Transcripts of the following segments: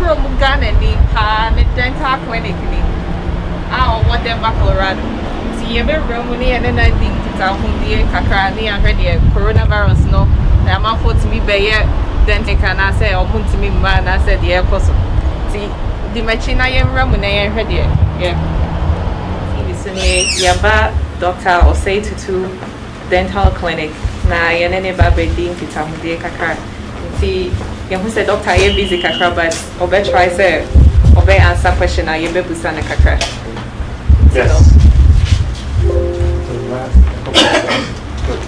from Ghana ni pa ne dental clinic ni. Ah, what Denver, Colorado. See, you be room ni and then I think it's a hundie kakra ni ahwe coronavirus no. Na ma for to me be dental can I say or to me man I said the course. See, the machine I am room na ahwe de. Yeah. See, this ni yaba Dr. Osei Tutu dental clinic. Na yene ba be din kita hundie kakra. See, you say doctor you busy kakra but obe try say obe answer question you be busa na kakra. Yes. Good.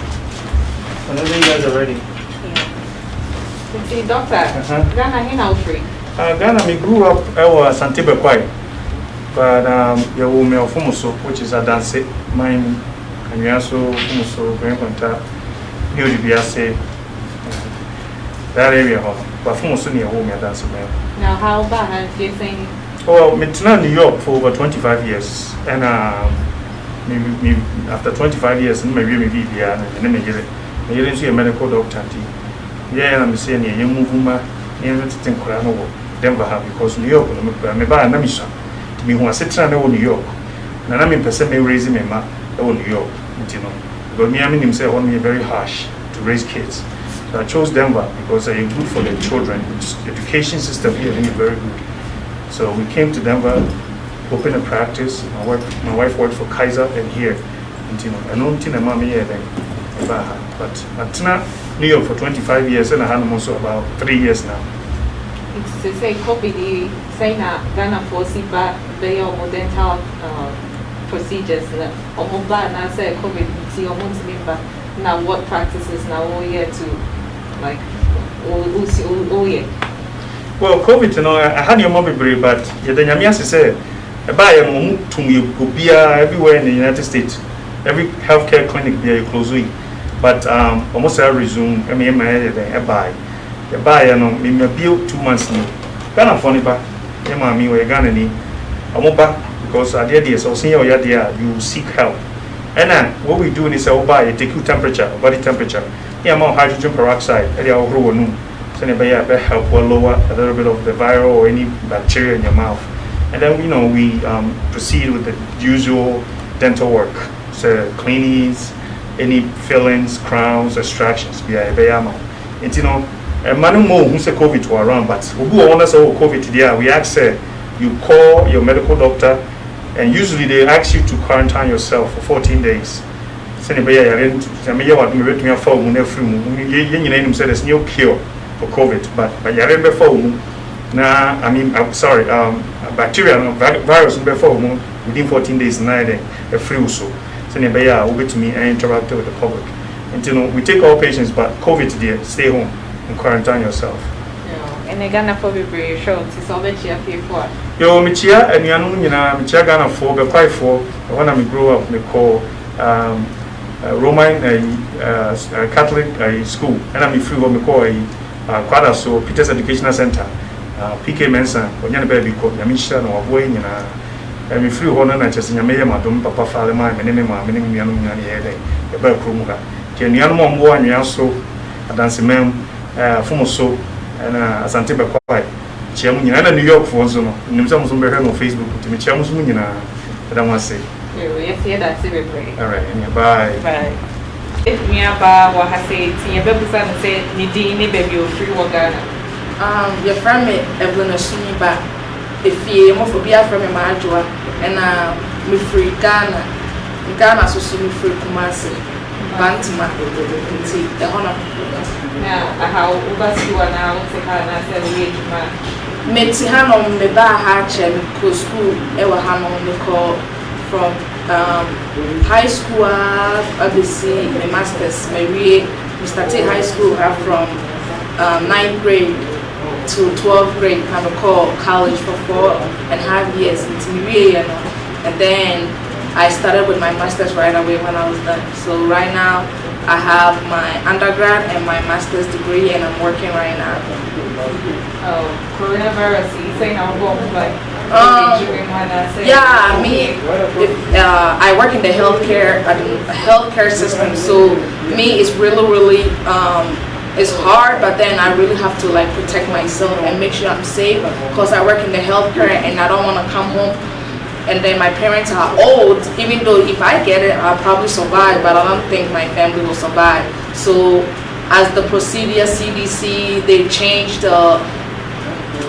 Whenever you guys are ready. Yeah. See, doctor, Ghana he now free. Ghana me grew up I Santibe Kwai. But you will me of Fumuso, which is a dance mine and you also Fumuso going contact you be say that area but Fumuso near home dance man. Now how bad do you think? Well, I've been in New York for over 25 years, and maybe after 25 years, maybe here, and then I get into a medical doctor. Yeah, and I'm saying, you move my name to think Denver because New York, I'm about an mission to be who I sit around New York. And I'm in person, raising my ma New York, you know. But me, I mean, himself on me very harsh to raise kids. So I chose Denver because they're good for the children. The education system here is very good. So we came to Denver, opened a practice. My wife worked for Kaiser and here, and you know, I know Tina Mommy here then, but Tina New York for 25 years and I had also about 3 years now. It's to say COVID, say na Ghana for siba they are dental procedures na omoba na say COVID see omo member now what practices now all year to like all year. Well, COVID, you know, I had your mobile break, but the Yamias say, I buy a mum to me, everywhere in the United States, every healthcare clinic be a close week. But almost I resume, I mean, I buy. I buy, you know, me bill 2 months now. Ghana funny back, me or Ghana ni, I'm back because I did this, so senior you seek help. And then what we do is I buy, take your temperature, body temperature, yeah, more hydrogen peroxide, and they all grow new. So help will lower a little bit of the viral or any bacteria in your mouth. And then, you know, we proceed with the usual dental work. So cleanings, any fillings, crowns, extractions. And you know, a man who say COVID to around, but who want us all COVID today, we ask you call your medical doctor and usually they ask you to quarantine yourself for 14 days. So there's no cure for COVID, but you remember bacteria, virus before within 14 days, a free so. So over to me and interact with the public. And you know, we take all patients, but COVID today, stay home and quarantine yourself. And again, for very short, it's all that you have for. Yo, Michia and Michia Ghana for the quite for when I grew up, we call Roman Catholic school, and I'm free what we call Quada so Peter's Educational Center, PK Mensa, when you're baby called Yamisha or Wayne, and we free one and I just in your mayor, Madam Papa Father, my name, my name, the Bell Krumuga. Can you know more and you also a dancing man, Fumoso, and Santiba Kwai, Chairman, and New York for Zono, Nimsam on Facebook to me, Chairman, I don't want to say. That's it. All right, bye. Bye. If me about what I say, you better say, Nidini baby, free Ghana. Your friend me, Evelyn Ashimi back. If you want to be a friend of my joa, and me free Ghana, Ghana so soon free Kumasi, Bantima, the honor. Now, how Ubasi one now, take her and I said, we Metihano, me ba hatchem, because school, ever Hanon, the call from high school, ABC, my masters, my we started high school from 9th grade to 12th grade, kind of call college for 4.5 years until we, and then I started with my master's right away when I was done. So right now I have my undergrad and my master's degree, and I'm working right now. Coronavirus, you say now like. Yeah, I work in the healthcare system, so me it's really it's hard, but then I really have to like protect myself and make sure I'm safe because I work in the healthcare and I don't want to come home and then my parents are old. Even though if I get it, I'll probably survive, but I don't think my family will survive. So as the procedure, CDC, they change the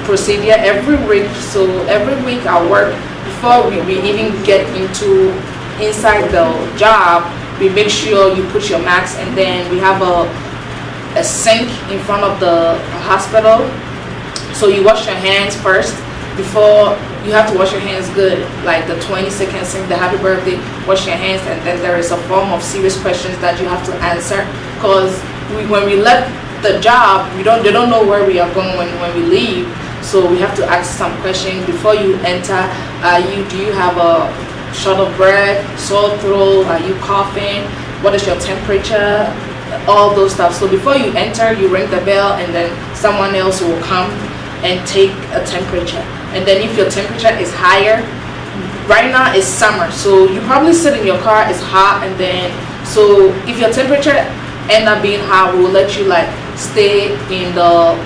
procedure every week. So every week I work before we even get into inside the job. We make sure you put your mask, and then we have a sink in front of the hospital. So you wash your hands first before you have to wash your hands good, like the 20-second sing the happy birthday, wash your hands, and then there is a form of serious questions that you have to answer because when we left the job, they don't know where we are going when we leave. So we have to ask some questions before you enter. Do you have a short of breath, sore throat, are you coughing, what is your temperature, all those stuff. So before you enter, you ring the bell and then someone else will come and take a temperature. And then if your temperature is higher, right now it's summer, so you probably sit in your car, it's hot, and then so if your temperature end up being high, we'll let you like stay in the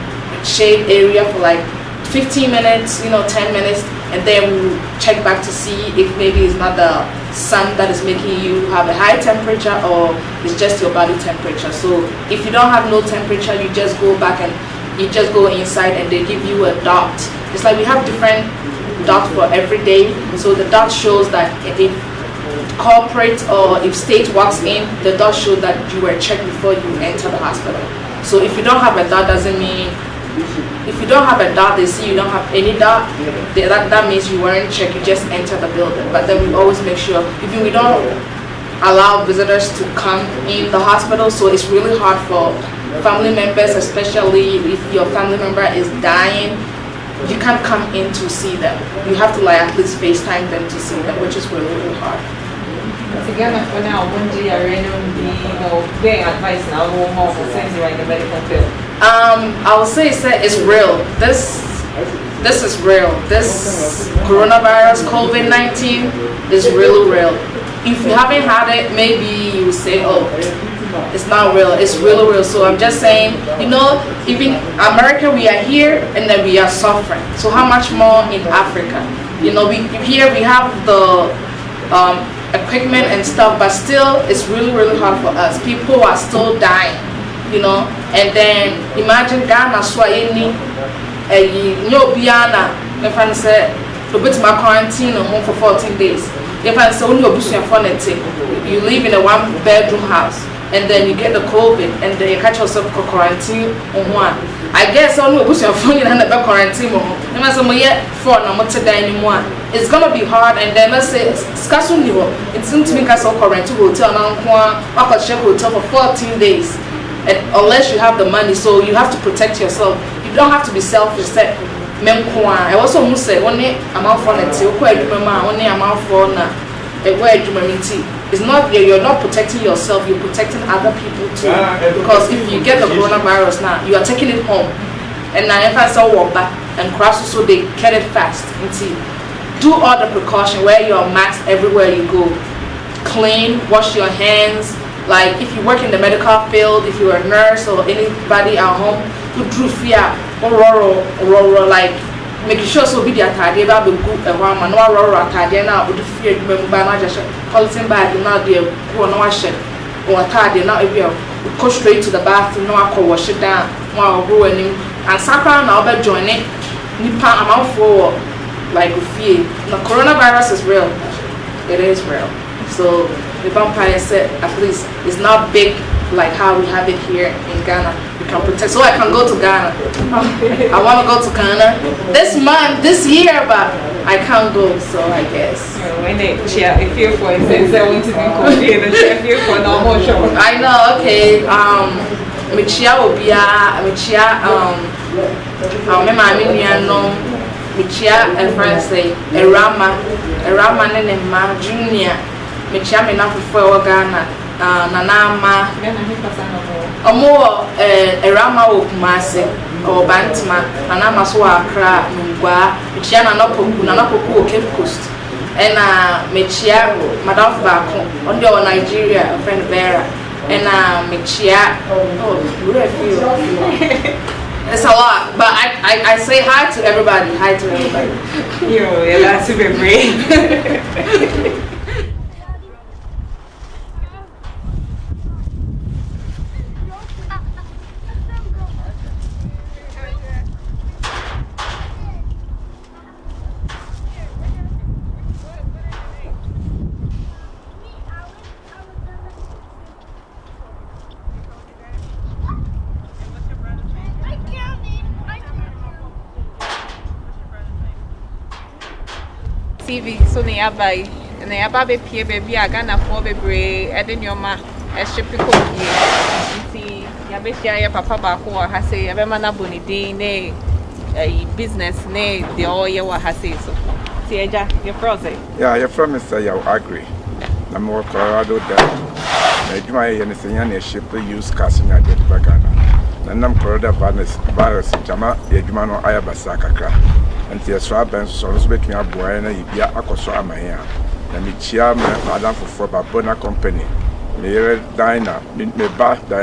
shade area for like 15 minutes, 10 minutes, and then we'll check back to see if maybe it's not the sun that is making you have a high temperature or it's just your body temperature. So if you don't have no temperature, you just go back and you just go inside and they give you a dot. It's like we have different dots for every day. So the dot shows that if corporate or if state walks in, the dot shows that you were checked before you enter the hospital. So if you don't have a dot, doesn't mean, if you don't have a dot, they see you don't have any dot, that means you weren't checked, you just entered the building. But then we always make sure, even we don't allow visitors to come in the hospital, so it's really hard for family members, especially if your family member is dying, you can't come in to see them. You have to like at least FaceTime them to see them, which is really, really hard. Together for now, when do you being advice now more for since you're in the medical field? I would say it's real. This is real. This coronavirus, COVID-19 is really real. If you haven't had it, maybe you say, oh, it's not real. It's really real. So I'm just saying, even America, we are here and then we are suffering. So how much more in Africa? We have the equipment and stuff, but still it's really, really hard for us. People are still dying, and then imagine Ghana swayini Biana, if I say to put my quarantine at home for 14 days. If I say you live in a 1-bedroom house and then you get the COVID and then you catch yourself quarantine on one. I guess only a phone and a quarantine. It's gonna be hard, and then let's say it's in to make us all quarantine hotel now hotel for 14 days. And unless you have the money, so you have to protect yourself. You don't have to be selfish. I also must say only amount for it's not you're not protecting yourself, you're protecting other people too. Because if you get the coronavirus now, you are taking it home. And now if I saw walk back and crash, so they get it fast. Do all the precaution, wear your mask everywhere you go. Clean, wash your hands. Like if you work in the medical field, if you're a nurse or anybody at home who drew fear or like making sure so be the attire about the good and one man or attire now with the fear by just policy bag now there who no wash or attire now if you go straight to the bathroom, no alcohol wash it down, while growing and sacra now by join it. Nipa amount for like fear. The coronavirus is real. It is real. So the vampire said at least it's not big like how we have it here in Ghana. We can protect. So I can go to Ghana. I want to go to Ghana this year, but I can't go. So I guess. When they cheer, I feel for it. They want to be coffee and I feel for normal show. I know. Okay. Michia will be Michia. Michia and friends say Erama and Ma Junior. Michia me not for Ghana. Nanama Erama o Kumasi or Bantama, Nanama so Accra, Mungwa, Michiana Napoku, Cape Coast, and Michia, Madame Bako, on your Nigeria, a friend Vera, and Michia. Oh, it's a lot, but I say hi to everybody. Hi to everybody. Yo, yeah, that's a bit brave. TV so nearby and the ababe pie baby a Ghana for bebre ede nyoma e shipi ko pie nti ya be share ya papa ba ko ha say ya be mana boni din ne business ne the all ye wa ha say so ti eja your froze yeah your from Mr. you agree na mo Colorado da na djuma ye ne senya na ship use cash na de bagana na nam Colorado virus jama ye djuma no ayabasa kakra nti eswa ben so betumi aboa na yibia akoso amahe na me chia madam for Babona company me yere dina me ba da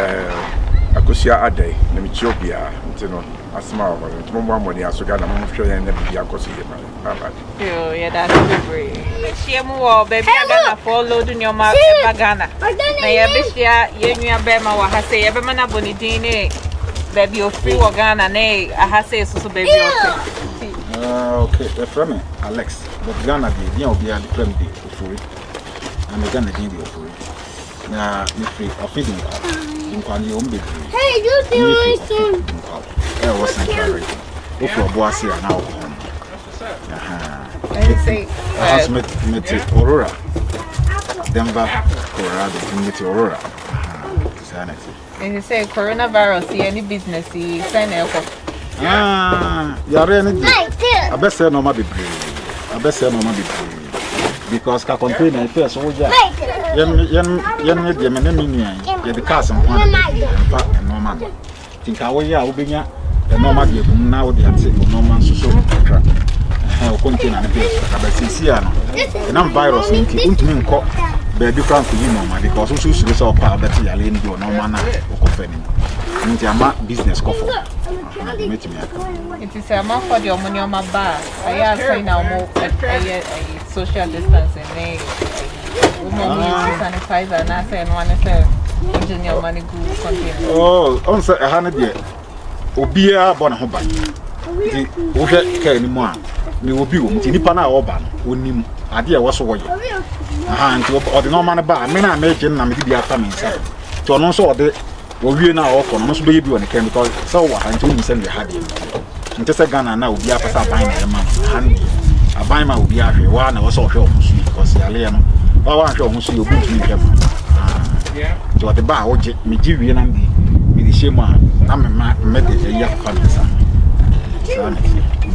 akosia adai na me chiobia nti no asma o nti mo amoni asoga na mo hwe na bibia akoso ye baba yo yeah that's great chia mu wo baby Ghana follow do nyoma bagana na ye be share ye nua be ma wa ha say ye be mana boni din ne baby o free wo Ghana ne ha say so baby o okay, the friend Alex, but Ghana the will be a friend for it. I'm a Ghana the for it. Now, if we are feeding in Kwani Ombi. Hey, you do it. I was encouraged. If you're bossy and now home. I met Aurora, Denver, Colorado, meet Aurora. And you say coronavirus, any business, send help. Yare any I best say no ma be brave. I best say no ma be brave. Because ka complain na first so ja. Yen me de me na minian. Ye the cars on one. In fact, no man. Think how ya obenya the normal de kum na wo de ate normal so kra. O contain na be. Ka be sisi ano. Na virus nti untumi nko baby frank yi normal because so so so pa better yale ni do normal na o ko fani. Nti ama business ko for. It is a month for the money on my bar. I say now more social distancing. Sanitizer and I say and one is engineer money good container. Oh, on say a 100 year. Obia born home by the Oja care anymore. Me will be Nipana Oban, Unim, Adia was away. And to the normal bar, men are making a media family. To announce all the we now off on most baby when it came because so what until you send the had him. Just a Ghana now be up as a buying a man handy. A buy my will be out here one was all show because Yaliano. I want to show you book me. To at the bar, me give you and be the same one. I'm a met a young family.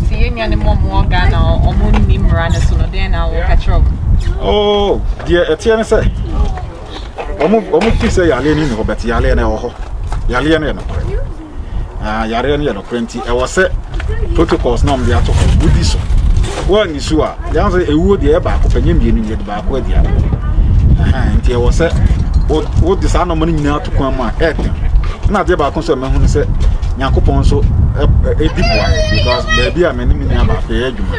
See any more Ghana or moon Miranda sooner than I will catch up. Oh, dear, Etienne say. Omu say yale ni no bet yale na ho yale na no yare na no kwenti e wo se protocols na mbe ato budi so wo ni so a yan say ewu de e ba ko panyem bienu ye de ba ko dia nti e wo se wo de sa no mo nyina ato kwan ma e na de ba ko so me hu se Yakopon so ediboa because baby a many ni aba fe adwuma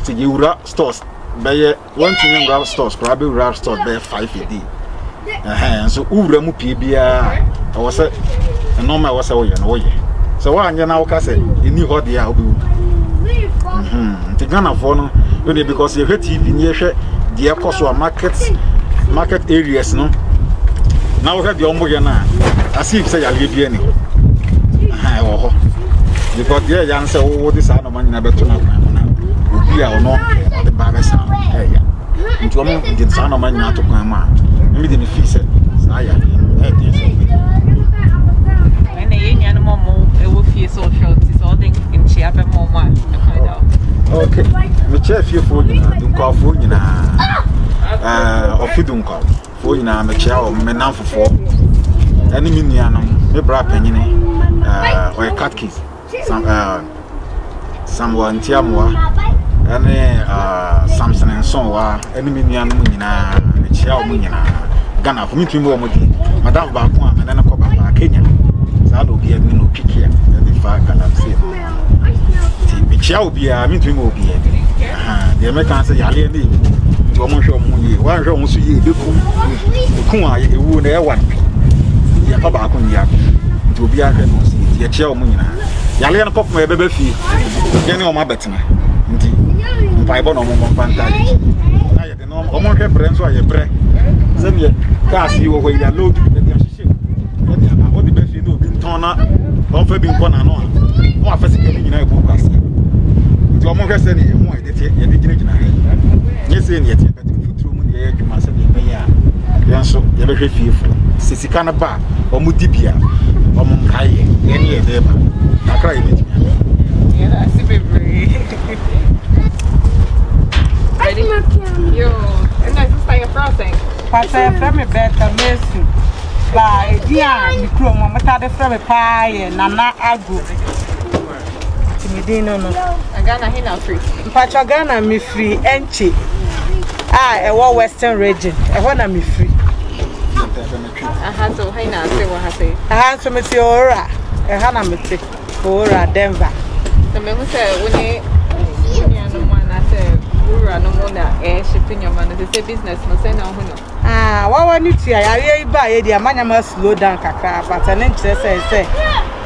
ti gewura stores be one thing grab stores grab wura stores be 5 a day so ura mu pie bia I was say normal was say wo ye no wo ye so wa anya na wo ka say eni ho de a obi ti Ghana for no no because you hwet TV ni hwe de ekoso market areas no na wo hwe de ombo ye na asif say yale bia ni ho because there yan say wo this no man na beto na na obi a ono the baba sa ya nti o mo de sa no man na to kwan ma me de me fi say sa ya and ye nya no mo e wo fi social so den in chia be mo ma okay me che fi fo nyina dun kwa fo nyina ofi dun kwa fo nyina me chia o me nan fofo ani mi nua no me bra panyine or cat keys someone tiamwa and Samson and so wa any minian munina, the chia munina, Ghana for me to more Madame Bakwa and then a couple of Kenya. So be a no pick here at the far Ghana. Shall be a mean to move here. The Americans say, I leave to almost show money. One show must be the Kuma, you would have one. The Kabakun to be a the chair money. Yalian pop my baby fee. Jenny on my better. Indeed, Bible no more fantastic. I don't know, I'm not a brand, so I pray. Send me a car, you away your load. What the best you do, being torn up, or for being gone and on. More physically, you know, book us. To a more send you more, the yes, and yet, but if you money, you must have been there. So, you're very fearful. Sissicana bar, or Mudibia, or Monkai, any of them. I cry with me. Yeah, that's a bit brave. Ready? Yo, and that's just like a frosting. But I from a better message. By dear, the crew, Mamma from a pie and Nana Agu. Timidino, I got a hina free. Pachagana, me free, enchi. A war western region. I want to be free. I had to hina, say what I say. I had to Miss Ora, a Hannah Mitty, Ora, Denver. The member said, when you no one, I said, we're no more air shipping your money. They say business, no say no. Ah, what need to I buy a man must slow down, Kaka, but an interest say,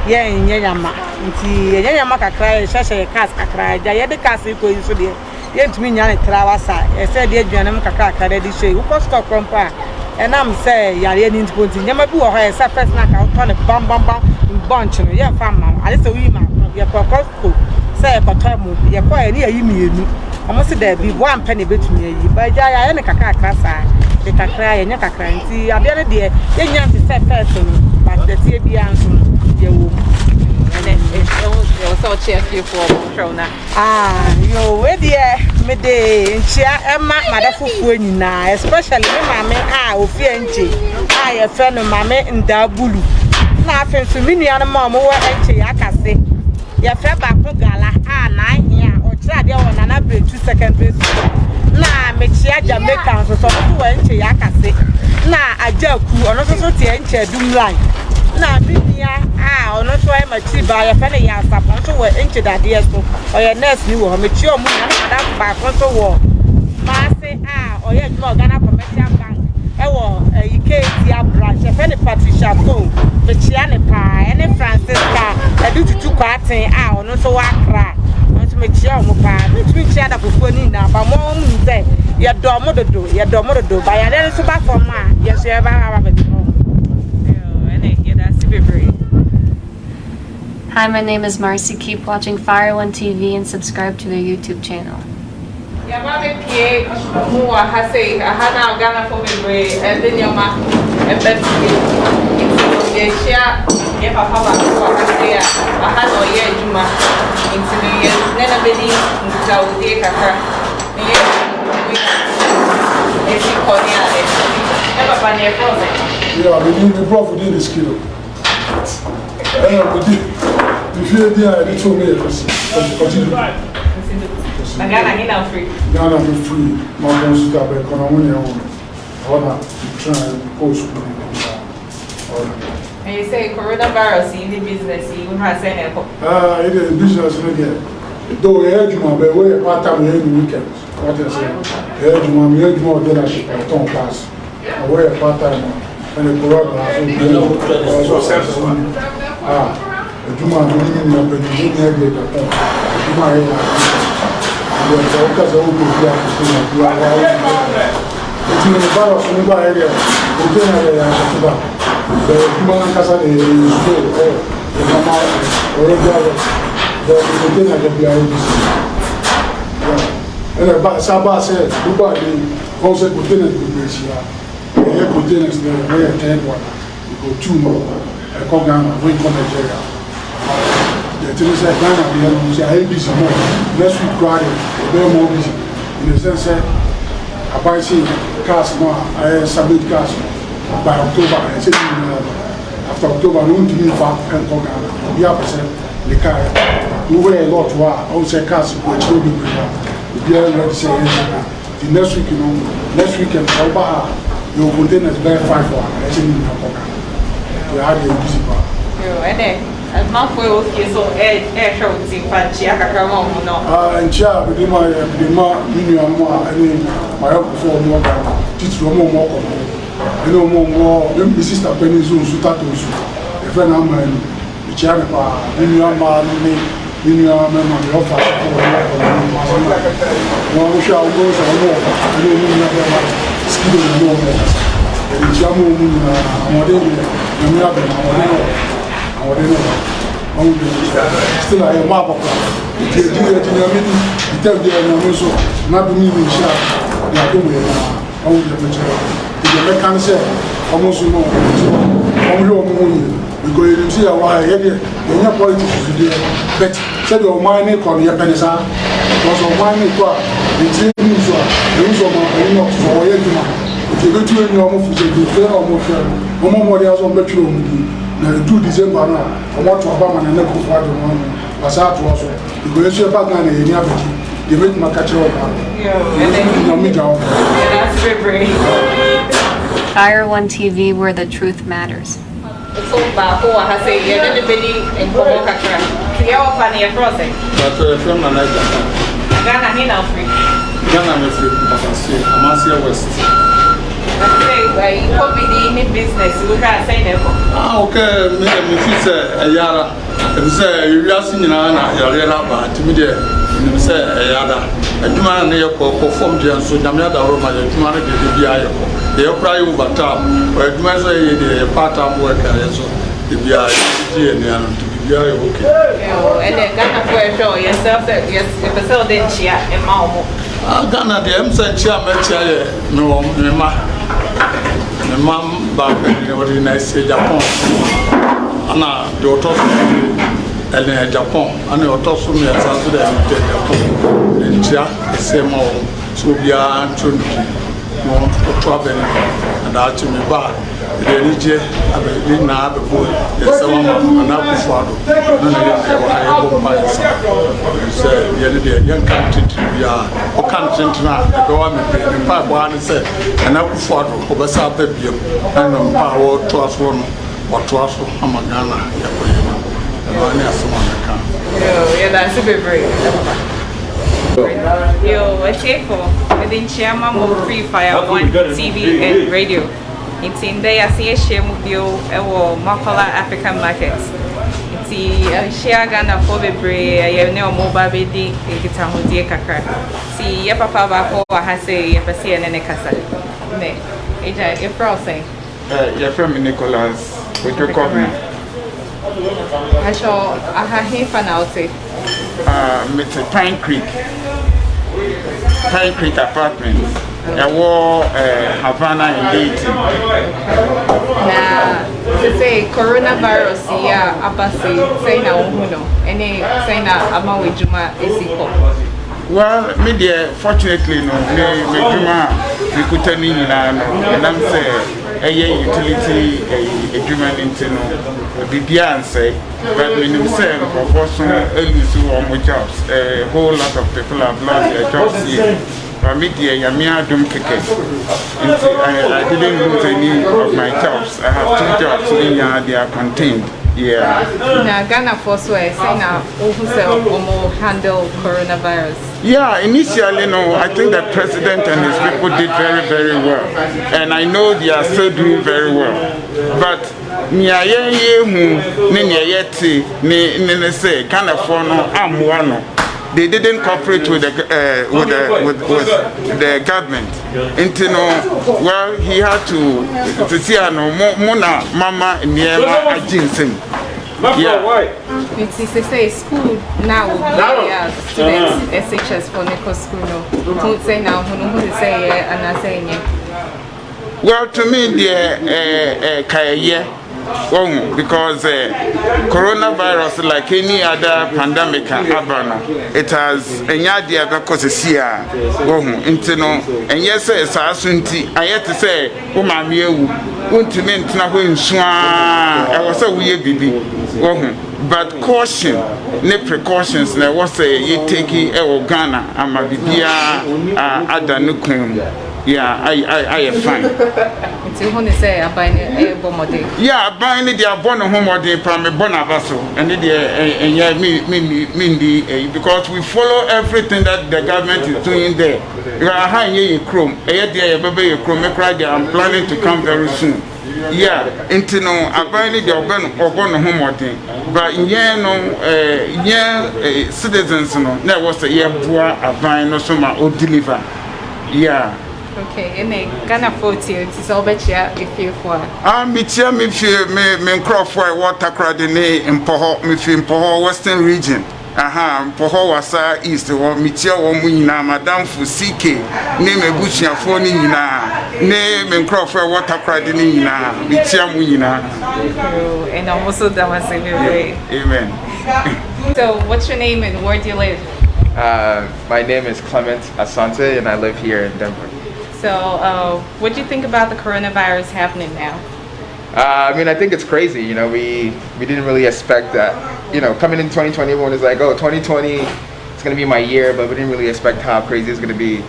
yeah, in Yama, Yamaka cry, Shasha, Casca cry, the castle going to the yet me Yan Travasa, I said, dear Janam Kaka, ready show, who cost stop compa, and I'm say, Yarian to continue, Yamabu or a surface knock out on a bum bunch, young farmer, I just a woman, your Costco, say a potamu, your boy near you. I must there be 1 penny between you, but I am a Kaka. The Kakra and Yakakra, see, I did a dear, then you have to say person, but the TB answer, you and then it's so cheerful for Shona. Ah, you where dear, midday, and cheer Emma, Madafu Fuena, especially Mamma, I, Fianchi, I, a friend of Mamma in Dabulu. Nothing to me, and Mamma, and Chiacase. Your fair back gala, 9 here, or try the one another 2 seconds. Na mechia Jamaican so enche yakase na ajaku ono so tie enche dumline na bibia ono so e machi ba ya fa ne ya sapon so we enche dade so oye nurse ni wo mechi omu na madam ba ko so wo ma se oye djuma Ghana Commercial Bank e wo Iketia branch e fa ne Patricia so mechia ne pa ene Francisca e du tutu kwaten ono so wa kra me chia mo pa me chia da fufu ni na ba mo mu say ye do mo do ba ya le so ba for ma ye so e ba ha ba be Hi, my name is Marcy. Keep watching Fire One TV and subscribe to their YouTube channel. Yeah, Bobby P. Who I say I had now Ghana for me and then your ma and then it's share if I have a say I had no year Juma into the year never been in Saudi Kaka. It's Korea. Never been here for me. Yeah, we need the profit in this kilo. If you're there, I need to make it. Continue. Ghana, he now free. Ghana, be free. My boss got back on a I want to try and go school. And you say coronavirus in the business, you have said it. It is business again. Though I heard you, my way, part time every weekend. What I say, I heard you more dealership at Tom Pass. I wear part time and the corona also. Juma doing na penini ngege ka Juma ya ndio kaza huko pia kusema kwa ndio ni bado sunba area ukena ya shatuba Juma kasa ni store kama orojao ndio ukena ya pia hivi ela ba saba se duba ni konse kutena kubesia ya kutena ndio ya tendwa iko chumo ko Ghana we ko Nigeria. The thing is that Ghana, we have busy more. Next week, Friday, we're more busy. In the sense that I buy cars more, I submit cars by October. I say after October, we won't give back and come Ghana. We have the car. We wear a lot of all say cars, which will be bigger. We are ready to say the next week, next weekend, I'll buy your containers bear 5 for actually in a pocket. You have the busy part. And then, as my foil so air shows in Panchia, and chair with the minimum, I mean, my uncle for more than teach more. You know, more, then sister Penny's own Sutatos, a friend of mine, the chair, minimum, the offer. One shall go some more, I don't know, skill more. The Jamu, still I am map of the tell the also not to me in shop. They are doing the American said almost no because you see why the politics is there. But said your money come here, Penisa, because of money, the news for you. If you go to any almost on Metro, now 2 December now, I want to have a neck of water on Passat also. Because you're back on any other, they make my catcher up. That's very Fire One TV, where the truth matters. so bad. I have said, you're not in Pomokaka. You're all funny a process. But from Nigeria, Ghana, he now free. Ghana, I'm West. COVID business, we can't say never. Okay, me say a yara. Say you are seeing na yara ba timide. Me say a yara. Aduma na ye ko form dia so nyame da ro ma aduma na de bia ye ko. Dey kura you bata. Aduma so ye dey part time work ya so. De bia ye ne anu de bia ye okay. And then Ghana for show yourself that yes, if a cell didn't chia and maumo. Ghana de em say chia me chia ye me ma. My mom back in the United States, Japan. Anna, the authors in Japan, and the authors from the Japan. In Chia, the same old, so we are Trinity, more traveling, and actually me back. The religion, I didn't have a boy, there's someone, and I was father. I have my son. The young country, we are, or country, the government, the pipe one said, and I was father, over South Baby, and on power to us one, or to us from Hamagana. Yeah, that's a bit brave. Yo, what's it for? I didn't share my mobile Free Fire One TV and radio. It's in there, I see a share mobile, Makola African markets. It's share Ghana for the bray, I have no mobile baby, it's a hoodie kakra. See, your papa bako, I have say, you have seen any castle. Ne, you're frozen. You're from Nicholas, would you call me? I shall, I have him for now, say. Mr. Pine Creek Apartments. I wore Havana in Haiti. Now, to say coronavirus, yeah, Abasi, say now, and then say now, I'm with Juma Isiko. Well, media, fortunately, no, we could tell me, and I'm saying, a utility, a human internal, the say, but when you say, of course, jobs, a whole lot of people have lost their jobs here. Media, Yamia Dum Keke. I didn't lose any of my jobs. I have 2 jobs in they are contained. Yeah. Now, Ghana Force, say now, who handle coronavirus. Yeah, initially, no, I think the president and his people did very, very well. And I know they are still doing very well. But, they didn't cooperate with the government. Well, he had to see Mona, Mama, Niema, Ajinsim. Yeah. It's say school now. Students, SHS for Nico School. Who say now? Who say and I say well, to me, the because coronavirus, like any other pandemic, it has any idea because it's here. And yes, it's I had to say, oh, my dear, I was a weird baby. But caution, no precautions, there was a take Ghana, and my baby, Adanukum. Yeah, I fine. Until when they say I buy a bomode. Yeah, buying it, they are born a home or they from a bonavaso, and yeah, me, because we follow everything that the government is doing there. You are high in Chrome, I'm planning to come very soon. Yeah, into no, I buy it, they are born a home or thing. But yeah, no, citizens, no, that was a year, I buy no summer or deliver. Yeah. Okay, and then Ghana 40, it's all bet you if you for. Me crop for water crowd in Poho, me in Poho Western region. Poho was east or Mitia or Muna, Madame Fusike, name a bush and phone in name and crop for water crowd in Mitia Muna. And also that was a Amen. So, what's your name and where do you live? My name is Clement Asante and I live here in Denver. So, what do you think about the coronavirus happening now? I mean, I think it's crazy. You know, we didn't really expect that. You know, coming in 2020, everyone is like, oh, 2020 it's going to be my year, but we didn't really expect how crazy it's going to be.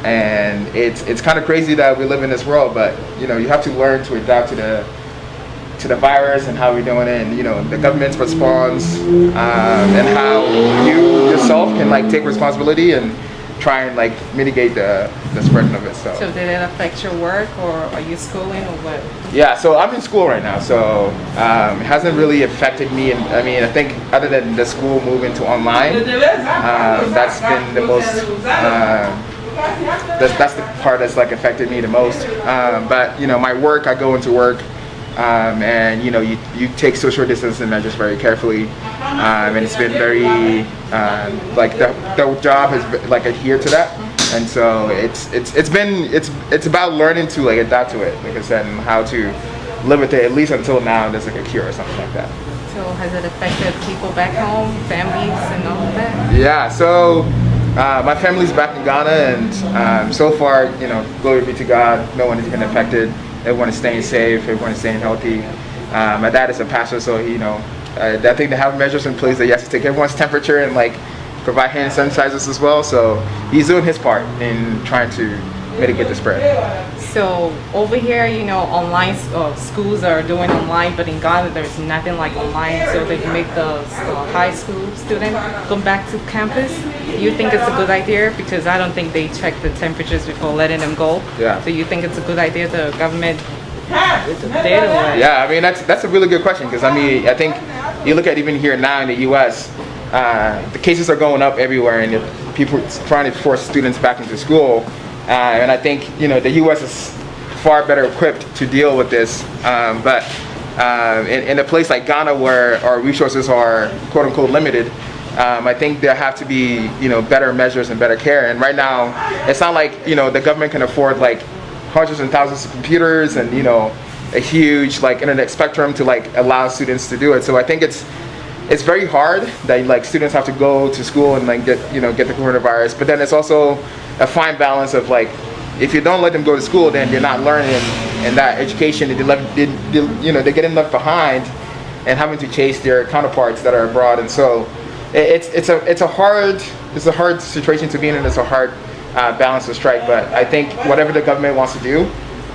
And it's kind of crazy that we live in this world, but you know, you have to learn to adapt to the virus and how we're doing it, and you know, the government's response, and how you yourself can like take responsibility and try and like mitigate the spreading of it. So did it affect your work, or are you schooling, or what? Yeah, so I'm in school right now, so it hasn't really affected me. And I mean, I think other than the school moving to online, that's been the most that's the part that's like affected me the most. But you know, my work, I go into work, and you know, you take social distancing measures very carefully, and it's been very like the job has like adhered to that, and so it's about learning to like adapt to it, like I said, and how to live with it, at least until now there's like a cure or something like that. So has it affected people back home, families and all of that? Yeah, so my family's back in Ghana, and so far, you know, glory be to God, no one has been affected. Everyone is staying safe, everyone is staying healthy. My dad is a pastor, so you know, I think they have measures in place that he has to take everyone's temperature and like provide hand sanitizers as well. So he's doing his part in trying to mitigate the spread. So over here, you know, online schools are doing online, but in Ghana there's nothing like online, so they make the high school student come back to campus. You think it's a good idea? Because I don't think they check the temperatures before letting them go. Yeah. So you think it's a good idea the government did, or what? Yeah, I mean that's a really good question, because I mean, I think you look at even here now in the U.S., the cases are going up everywhere, and people trying to force students back into school. And I think, you know, the U.S. is far better equipped to deal with this. But in a place like Ghana, where our resources are quote unquote limited, I think there have to be, you know, better measures and better care. And right now, it's not like, you know, the government can afford like hundreds and thousands of computers and, you know, a huge like internet spectrum to like allow students to do it. So I think it's very hard that like students have to go to school and like get the coronavirus. But then it's also a fine balance of like, if you don't let them go to school, then they're not learning, and that education they're getting left behind and having to chase their counterparts that are abroad. And so it's a hard situation to be in, and it's a hard balance to strike. But I think whatever the government wants to do,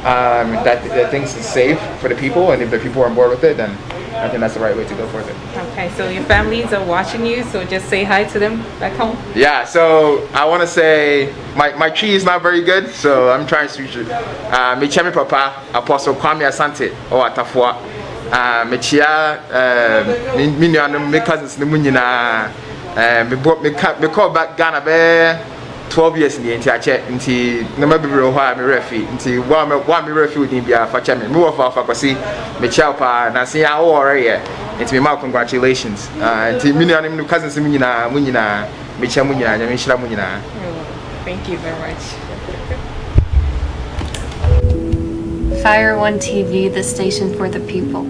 that things is safe for the people, and if the people are on board with it, then I think that's the right way to go for it. Okay, so your families are watching you, so just say hi to them back home. Yeah, so I want to say my tree is not very good, so I'm trying to switch it. Me chemi papa Apostle Kwame Asante o Atafua. Me chia me nuanom me cousins ne munyina me call back Ghana be 12 years in the entire nti na mabibre ho a me refi nti wa me refi within bia fa che me wo fa kwasi me chia pa na se ya wo ore ye nti me ma congratulations nti me nuanom ne cousins munyina me chia munyina nya me shira munyina. Thank you very much. Fire One TV, the station for the people.